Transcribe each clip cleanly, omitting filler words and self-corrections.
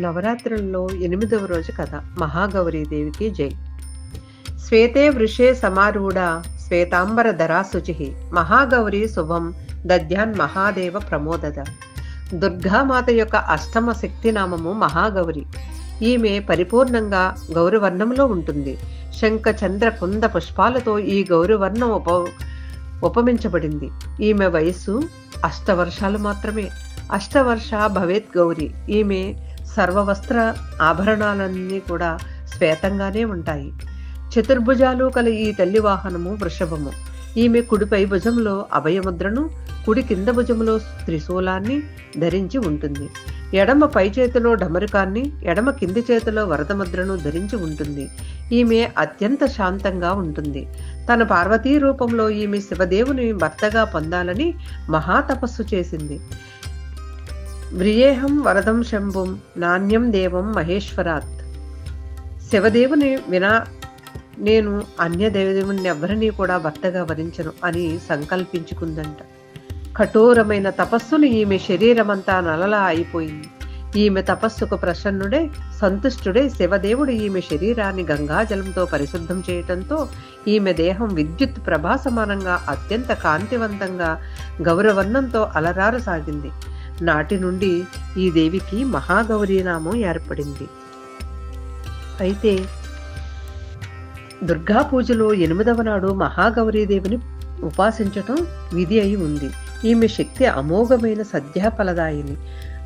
నవరాత్రుల్లో 8వ రోజు కథ. మహాగౌరీదేవికి జై. శ్వేతే వృషే సమారూఢ శ్వేతాంబర ధరాశుచి మహాగౌరీ శుభం దద్యాన్ మహాదేవ ప్రమోదద. దుర్గామాత యొక్క అష్టమ శక్తి నామము మహాగౌరి. ఈమె పరిపూర్ణంగా గౌరవర్ణంలో ఉంటుంది. శంఖ చంద్ర కుంద పుష్పాలతో ఈ గౌరవర్ణం ఉపమించబడింది. ఈమె వయస్సు 8 వర్షాలు మాత్రమే. 8 వర్ష భవేత్ గౌరి. ఈమె సర్వవస్త్ర ఆభరణాలన్నీ కూడా శ్వేతంగానే ఉంటాయి. చతుర్భుజాలు కల ఈ తల్లి వాహనము వృషభము. ఈమె కుడిపై భుజంలో అభయముద్రను, కుడి కింద భుజంలో త్రిశూలాన్ని ధరించి ఉంటుంది. ఎడమ పై చేతిలో డమరుకాన్ని, ఎడమ కింది చేతిలో వరదముద్రను ధరించి ఉంటుంది. ఈమె అత్యంత శాంతంగా ఉంటుంది. తన పార్వతీ రూపంలో ఈమె శివదేవుని భర్తగా పొందాలని మహాతపస్సు చేసింది. వ్రియేహం వరదం శంభుం నాణ్యం దేవం మహేశ్వరాత్. శివదేవుని వినా నేను అన్య దేవుని ఎవరినీ కూడా భర్తగా వరించను అని సంకల్పించుకుందంట. కఠోరమైన తపస్సును ఈమె శరీరమంతా నలలా అయిపోయింది. ఈమె తపస్సుకు ప్రసన్నుడే సంతుష్టుడే శివదేవుడు ఈమె శరీరాన్ని గంగాజలంతో పరిశుద్ధం చేయటంతో ఈమె దేహం విద్యుత్ ప్రభా సమానంగా అత్యంత కాంతివంతంగా గౌరవర్ణంతో అలరారసాగింది. నాటి నుండి ఈ దేవికి మహాగౌరీ నామం ఏర్పడింది. అయితే దుర్గా పూజలో 8వ నాడు మహాగౌరీదేవిని ఉపాసించటం విధి అయి ఉంది. ఈమె శక్తి అమోఘమైన సద్యాఫలదాయిని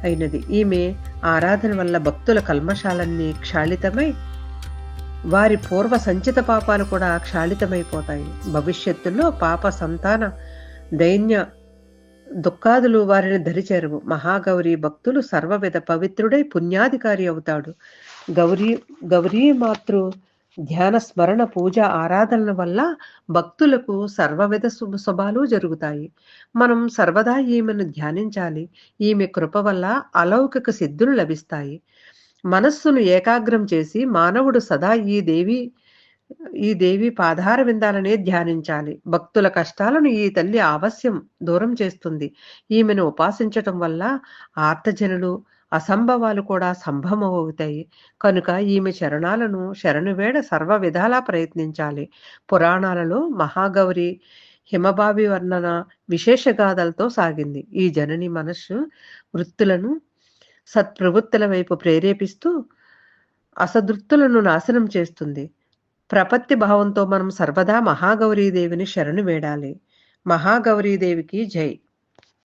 అయినది. ఈమె ఆరాధన వల్ల భక్తుల కల్మషాలన్నీ క్షాళితమై వారి పూర్వ సంచిత పాపాలు కూడా క్షాళితమైపోతాయి. భవిష్యత్తులో పాప సంతాన దైన్య దుఃఖాదులు వారిని దరిచేరువు. మహాగౌరీ భక్తులు సర్వవిధ పవిత్రుడై పుణ్యాధికారి అవుతాడు. గౌరీ మాతృ ధ్యాన స్మరణ పూజ ఆరాధనల వల్ల భక్తులకు సర్వవిధ శుభాలు జరుగుతాయి. మనం సర్వదా ఈమెను ధ్యానించాలి. ఈమె కృప వల్ల అలౌకిక సిద్ధులు లభిస్తాయి. మనస్సును ఏకాగ్రం చేసి మానవుడు సదా ఈ దేవి పాదార విందాలనే ధ్యానించాలి. భక్తుల కష్టాలను ఈ తల్లి ఆవశ్యం దూరం చేస్తుంది. ఈమెను ఉపాసించటం వల్ల ఆర్తజనులు అసంభవాలు కూడా సంభవమవుతాయి. కనుక ఈమె చరణాలను శరణువేడ సర్వ విధాలా ప్రయత్నించాలి. పురాణాలలో మహాగౌరి హిమబావి వర్ణన విశేషగాథలతో సాగింది. ఈ జనని మనస్సు వృత్తులను సత్ప్రవృత్తుల వైపు ప్రేరేపిస్తూ అసదృత్తులను నాశనం చేస్తుంది. ప్రపత్తి భావంతో మనం సర్వదా మహాగౌరీదేవిని శరణు వేడాలి. మహాగౌరీదేవికి జై.